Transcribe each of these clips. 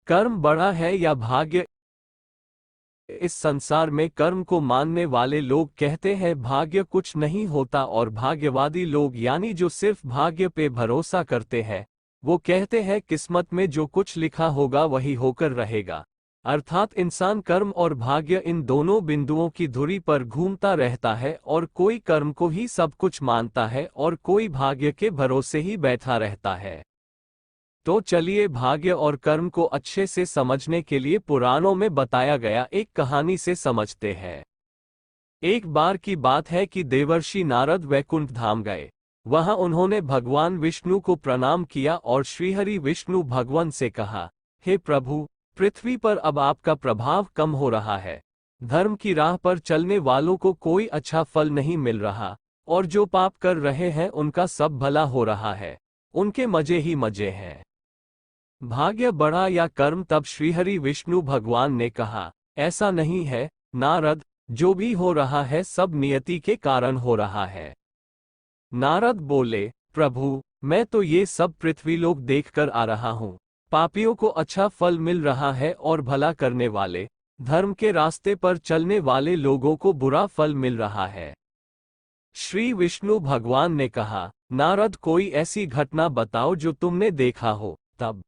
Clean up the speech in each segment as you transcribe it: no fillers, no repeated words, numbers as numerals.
कर्म बड़ा है या भाग्य? इस संसार में कर्म को मानने वाले लोग कहते हैं भाग्य कुछ नहीं होता, और भाग्यवादी लोग यानी जो सिर्फ भाग्य पे भरोसा करते हैं, वो कहते हैं किस्मत में जो कुछ लिखा होगा वही होकर रहेगा। अर्थात इंसान कर्म और भाग्य इन दोनों बिंदुओं की धुरी पर घूमता रहता है, और कोई कर्म को ही सब कुछ मानता है और कोई भाग्य के भरोसे ही बैठा रहता है। तो चलिए भाग्य और कर्म को अच्छे से समझने के लिए पुराणों में बताया गया एक कहानी से समझते हैं। एक बार की बात है कि देवर्षि नारद वैकुंठ धाम गए। वहां उन्होंने भगवान विष्णु को प्रणाम किया और श्रीहरि विष्णु भगवान से कहा, हे प्रभु, पृथ्वी पर अब आपका प्रभाव कम हो रहा है। धर्म की राह पर चलने वालों को कोई अच्छा फल नहीं मिल रहा, और जो पाप कर रहे हैं उनका सब भला हो रहा है। उनके मजे ही मजे हैं। भाग्य बड़ा या कर्म? तब श्रीहरि विष्णु भगवान ने कहा, ऐसा नहीं है नारद, जो भी हो रहा है सब नियति के कारण हो रहा है। नारद बोले, प्रभु, मैं तो ये सब पृथ्वीलोक देखकर आ रहा हूँ। पापियों को अच्छा फल मिल रहा है और भला करने वाले, धर्म के रास्ते पर चलने वाले लोगों को बुरा फल मिल रहा है। श्री विष्णु भगवान ने कहा, नारद, कोई ऐसी घटना बताओ जो तुमने देखा हो। तब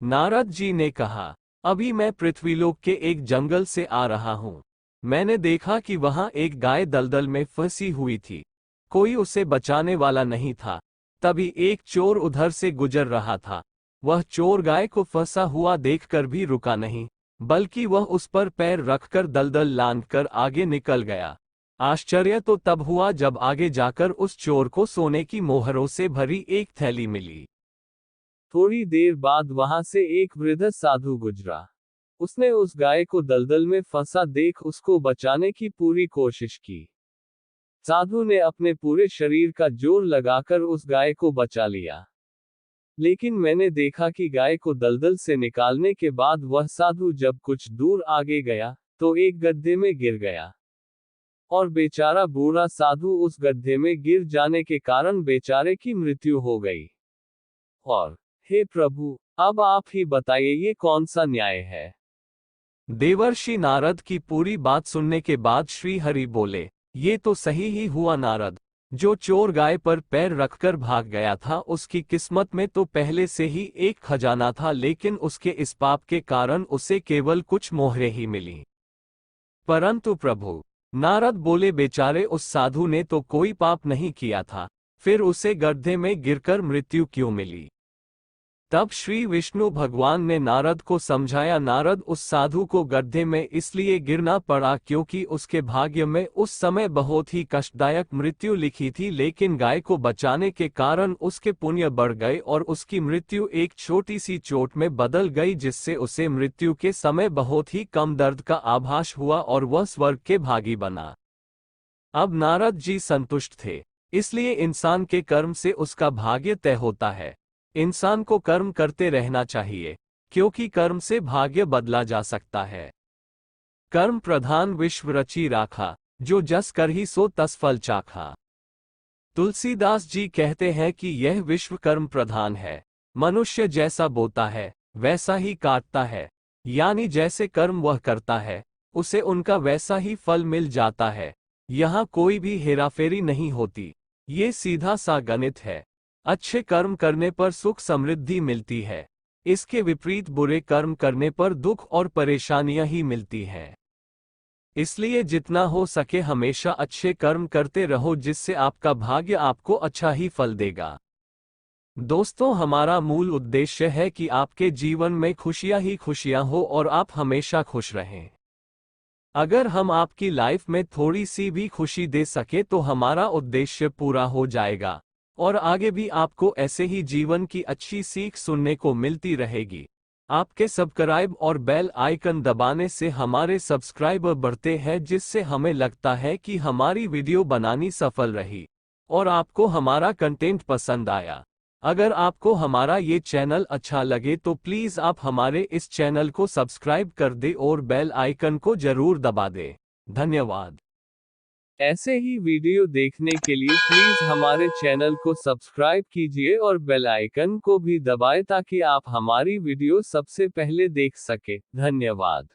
नारद जी ने कहा, अभी मैं पृथ्वीलोक के एक जंगल से आ रहा हूँ। मैंने देखा कि वहां एक गाय दलदल में फंसी हुई थी। कोई उसे बचाने वाला नहीं था। तभी एक चोर उधर से गुजर रहा था। वह चोर गाय को फंसा हुआ देखकर भी रुका नहीं, बल्कि वह उस पर पैर रखकर दलदल लांघकर आगे निकल गया। आश्चर्य तो तब हुआ जब आगे जाकर उस चोर को सोने की मोहरों से भरी एक थैली मिली। थोड़ी देर बाद वहां से एक वृद्ध साधु गुजरा। उसने उस गाय को दलदल में फंसा देख उसको बचाने की पूरी कोशिश की। साधु ने अपने पूरे शरीर का जोर लगाकर उस गाय को बचा लिया। लेकिन मैंने देखा कि गाय को दलदल से निकालने के बाद वह साधु जब कुछ दूर आगे गया तो एक गड्ढे में गिर गया, और बेचारा बूढ़ा साधु उस गड्ढे में गिर जाने के कारण बेचारे की मृत्यु हो गई। और हे प्रभु, अब आप ही बताइए ये कौन सा न्याय है? देवर्षि नारद की पूरी बात सुनने के बाद श्री हरि बोले, ये तो सही ही हुआ नारद। जो चोर गाय पर पैर रखकर भाग गया था उसकी किस्मत में तो पहले से ही एक खजाना था, लेकिन उसके इस पाप के कारण उसे केवल कुछ मोहरें ही मिली। परंतु प्रभु, नारद बोले, बेचारे उस साधु ने तो कोई पाप नहीं किया था, फिर उसे गड्ढे में गिरकर मृत्यु क्यों मिली? तब श्री विष्णु भगवान ने नारद को समझाया, नारद, उस साधु को गड्ढे में इसलिए गिरना पड़ा क्योंकि उसके भाग्य में उस समय बहुत ही कष्टदायक मृत्यु लिखी थी, लेकिन गाय को बचाने के कारण उसके पुण्य बढ़ गए और उसकी मृत्यु एक छोटी सी चोट में बदल गई, जिससे उसे मृत्यु के समय बहुत ही कम दर्द का आभास हुआ और वह स्वर्ग के भागी बना। अब नारद जी संतुष्ट थे, इसलिए इंसान के कर्म से उसका भाग्य तय होता है। इंसान को कर्म करते रहना चाहिए, क्योंकि कर्म से भाग्य बदला जा सकता है। कर्म प्रधान विश्व रची राखा, जो जस कर ही सो तस फल चाखा। तुलसीदास जी कहते हैं कि यह विश्व कर्म प्रधान है। मनुष्य जैसा बोता है वैसा ही काटता है, यानी जैसे कर्म वह करता है उसे उनका वैसा ही फल मिल जाता है। यहाँ कोई भी हेराफेरी नहीं होती, ये सीधा सा गणित है। अच्छे कर्म करने पर सुख समृद्धि मिलती है, इसके विपरीत बुरे कर्म करने पर दुख और परेशानियां ही मिलती हैं। इसलिए जितना हो सके हमेशा अच्छे कर्म करते रहो, जिससे आपका भाग्य आपको अच्छा ही फल देगा। दोस्तों, हमारा मूल उद्देश्य है कि आपके जीवन में खुशियां ही खुशियां हो और आप हमेशा खुश रहें। अगर हम आपकी लाइफ में थोड़ी सी भी खुशी दे सके तो हमारा उद्देश्य पूरा हो जाएगा, और आगे भी आपको ऐसे ही जीवन की अच्छी सीख सुनने को मिलती रहेगी। आपके सब्सक्राइब और बेल आइकन दबाने से हमारे सब्सक्राइबर बढ़ते हैं, जिससे हमें लगता है कि हमारी वीडियो बनानी सफल रही और आपको हमारा कंटेंट पसंद आया। अगर आपको हमारा ये चैनल अच्छा लगे तो प्लीज़ आप हमारे इस चैनल को सब्सक्राइब कर दें और बेल आइकन को जरूर दबा दें। धन्यवाद। ऐसे ही वीडियो देखने के लिए प्लीज हमारे चैनल को सब्सक्राइब कीजिए और बेल आइकन को भी दबाएं ताकि आप हमारी वीडियो सबसे पहले देख सके। धन्यवाद।